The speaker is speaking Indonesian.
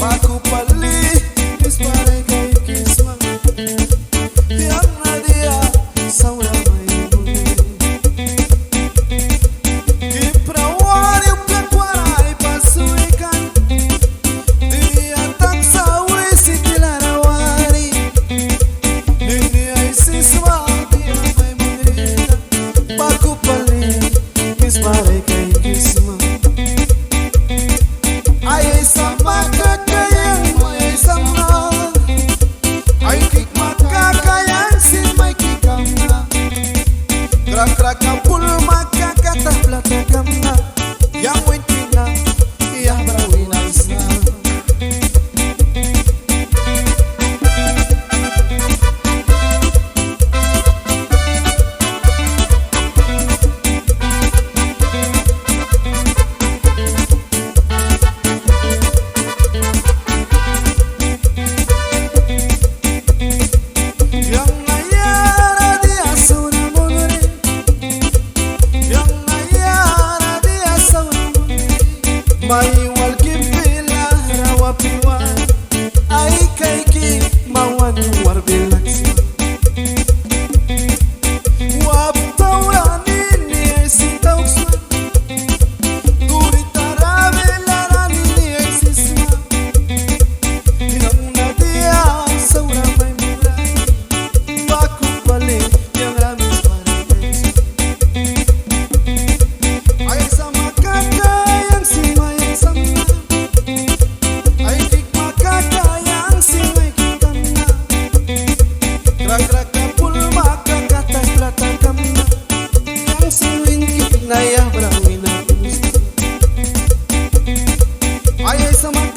Baku pali Kismare kai kisma Yang nadia Saura mai mune Kiprawari Ukakwarai pasuikan Dia tak sawi Sikilarawari Nini ai siswa Dia mai mune Baku pali Kismare kai kisma Ayay sama kakayan may sama Ay kik makakayan sin may kikam na Krak-krak kapul makakataplatakam na Yang winti na iya brawinas na Mai walkin bila rawa piwan Ay kay ki mawan war bilaksi Wap tawranin ni ay sitawsan Turit tarabilaran ni ay sisma Yang nadia saura may muray Baku balik yang ramis paradise Ay sama kakayang si Ayah berawin ayah sama